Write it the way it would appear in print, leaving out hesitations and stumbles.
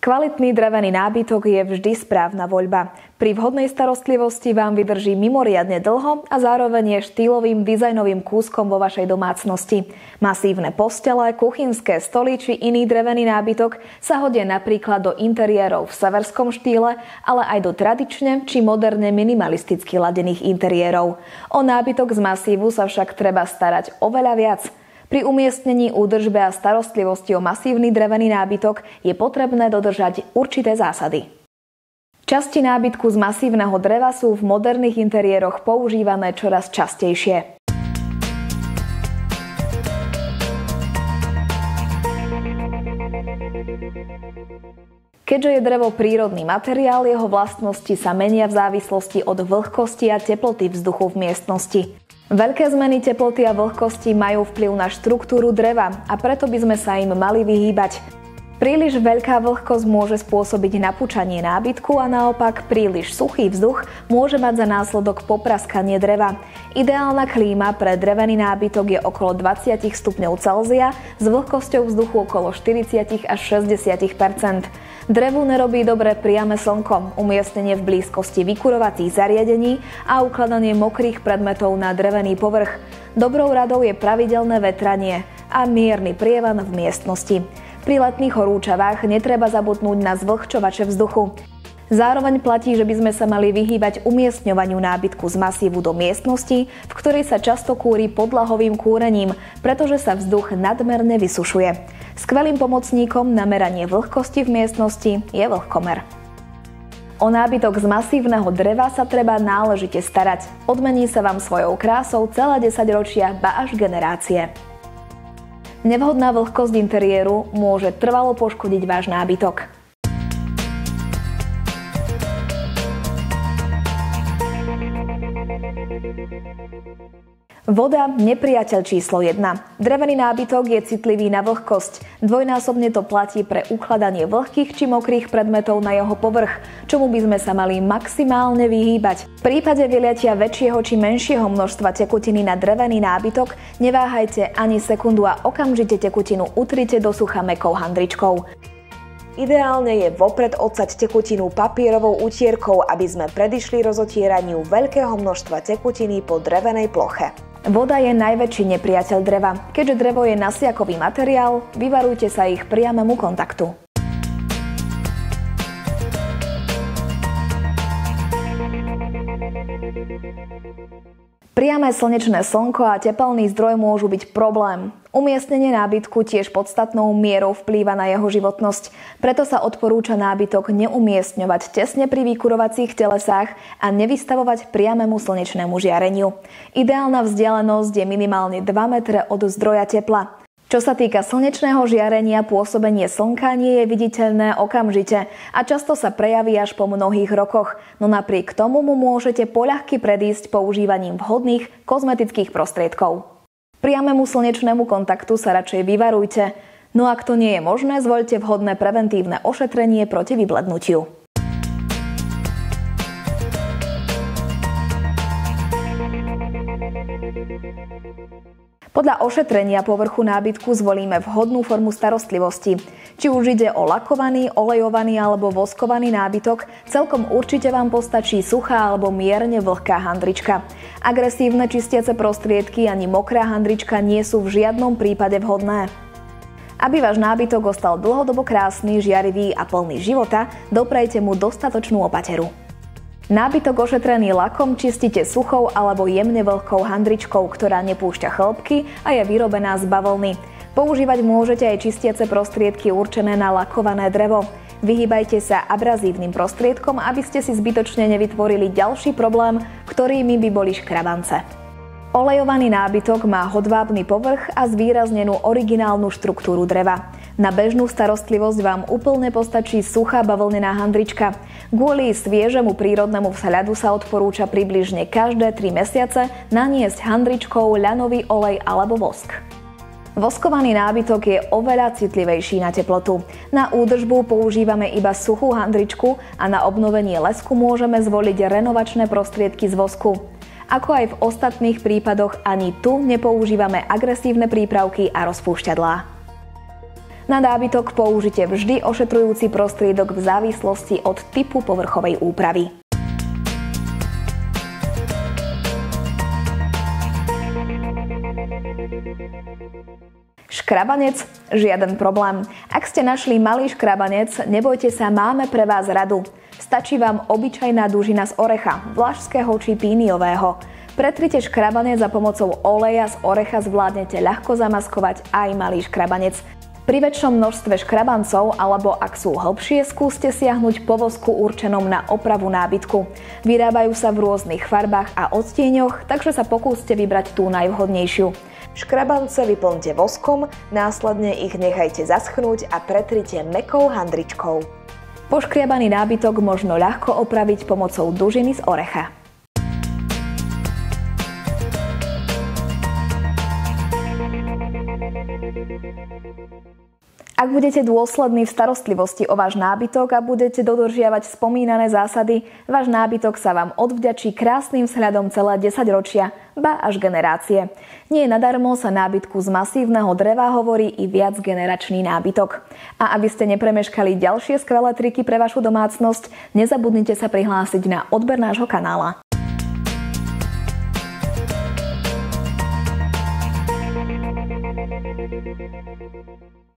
Kvalitný drevený nábytok je vždy správna voľba. Pri vhodnej starostlivosti vám vydrží mimoriadne dlho a zároveň je štýlovým dizajnovým kúskom vo vašej domácnosti. Masívne postele, kuchynské stoly či iný drevený nábytok sa hodia napríklad do interiérov v severskom štýle, ale aj do tradične či moderne minimalisticky ladených interiérov. O nábytok z masívu sa však treba starať oveľa viac. Pri umiestnení, údržbe a starostlivosti o masívny drevený nábytok je potrebné dodržať určité zásady. Časti nábytku z masívneho dreva sú v moderných interiéroch používané čoraz častejšie. Keďže je drevo prírodný materiál, jeho vlastnosti sa menia v závislosti od vlhkosti a teploty vzduchu v miestnosti. Veľké zmeny teploty a vlhkosti majú vplyv na štruktúru dreva a preto by sme sa im mali vyhýbať. Príliš veľká vlhkosť môže spôsobiť napúčanie nábytku a naopak príliš suchý vzduch môže mať za následok popraskanie dreva. Ideálna klíma pre drevený nábytok je okolo 20 stupňov Celzia s vlhkosťou vzduchu okolo 40 až 60%. Drevu nerobí dobre priame slnko, umiestnenie v blízkosti vykurovacích zariadení a ukladanie mokrých predmetov na drevený povrch. Dobrou radou je pravidelné vetranie a mierny prievan v miestnosti. Pri letných horúčavách netreba zabudnúť na zvlhčovače vzduchu. Zároveň platí, že by sme sa mali vyhýbať umiestňovaniu nábytku z masívu do miestnosti, v ktorej sa často kúri podlahovým kúrením, pretože sa vzduch nadmerne vysušuje. Skvelým pomocníkom na meranie vlhkosti v miestnosti je vlhkomer. O nábytok z masívneho dreva sa treba náležite starať. Odmení sa vám svojou krásou celé 10 ročia, ba až generácie. Nevhodná vlhkosť interiéru môže trvalo poškodiť váš nábytok. Voda, nepriateľ číslo 1. Drevený nábytok je citlivý na vlhkosť. Dvojnásobne to platí pre ukladanie vlhkých či mokrých predmetov na jeho povrch, čomu by sme sa mali maximálne vyhýbať. V prípade vyliatia väčšieho či menšieho množstva tekutiny na drevený nábytok neváhajte ani sekundu a okamžite tekutinu utrite do sucha mäkkou handričkou. Ideálne je vopred odsať tekutinu papierovou utierkou, aby sme predišli rozotieraniu veľkého množstva tekutiny po drevenej ploche. Voda je najväčší nepriateľ dreva. Keďže drevo je nasiakový materiál, vyvarujte sa ich priamému kontaktu. Priame slnečné slnko a tepelný zdroj môžu byť problém. Umiestnenie nábytku tiež podstatnou mierou vplýva na jeho životnosť, preto sa odporúča nábytok neumiestňovať tesne pri vykurovacích telesách a nevystavovať priamému slnečnému žiareniu. Ideálna vzdialenosť je minimálne 2 metre od zdroja tepla. Čo sa týka slnečného žiarenia, pôsobenie slnka nie je viditeľné okamžite a často sa prejaví až po mnohých rokoch, no napriek tomu mu môžete poľahky predísť používaním vhodných kozmetických prostriedkov. Priamému slnečnému kontaktu sa radšej vyvarujte, no ak to nie je možné, zvoľte vhodné preventívne ošetrenie proti vyblednutiu. Podľa ošetrenia povrchu nábytku zvolíme vhodnú formu starostlivosti. Či už ide o lakovaný, olejovaný alebo voskovaný nábytok, celkom určite vám postačí suchá alebo mierne vlhká handrička. Agresívne čistiace prostriedky ani mokrá handrička nie sú v žiadnom prípade vhodné. Aby váš nábytok ostal dlhodobo krásny, žiarivý a plný života, doprajte mu dostatočnú opateru. Nábytok ošetrený lakom čistite suchou alebo jemne vlhkou handričkou, ktorá nepúšťa chlpky a je vyrobená z bavlny. Používať môžete aj čistiace prostriedky určené na lakované drevo. Vyhýbajte sa abrazívnym prostriedkom, aby ste si zbytočne nevytvorili ďalší problém, ktorými by boli škrabance. Olejovaný nábytok má hodvábny povrch a zvýraznenú originálnu štruktúru dreva. Na bežnú starostlivosť vám úplne postačí suchá bavlnená handrička. Kvôli sviežemu prírodnému vzhľadu sa odporúča približne každé 3 mesiace naniesť handričkou ľanový olej alebo vosk. Voskovaný nábytok je oveľa citlivejší na teplotu. Na údržbu používame iba suchú handričku a na obnovenie lesku môžeme zvoliť renovačné prostriedky z vosku. Ako aj v ostatných prípadoch, ani tu nepoužívame agresívne prípravky a rozpúšťadlá. Na nábytok použite vždy ošetrujúci prostriedok v závislosti od typu povrchovej úpravy. Škrabanec? Žiaden problém. Ak ste našli malý škrabanec, nebojte sa, máme pre vás radu. Stačí vám obyčajná dužina z orecha, vlašského či píniového. Pretrite škrabanec a pomocou oleja z orecha zvládnete ľahko zamaskovať aj malý škrabanec. Pri väčšom množstve škrabancov alebo ak sú hlbšie, skúste siahnuť po vosku určenom na opravu nábytku. Vyrábajú sa v rôznych farbách a odtieňoch, takže sa pokúste vybrať tú najvhodnejšiu. Škrabance vyplňte voskom, následne ich nechajte zaschnúť a pretrite mäkkou handričkou. Poškriabaný nábytok možno ľahko opraviť pomocou dužiny z orecha. Ak budete dôslední v starostlivosti o váš nábytok a budete dodržiavať spomínané zásady, váš nábytok sa vám odvďačí krásnym vzhľadom celé 10 ročia, ba až generácie. Nie nadarmo sa nábytku z masívneho dreva hovorí i viacgeneračný nábytok. A aby ste nepremeškali ďalšie skvelé triky pre vašu domácnosť, nezabudnite sa prihlásiť na odber nášho kanála.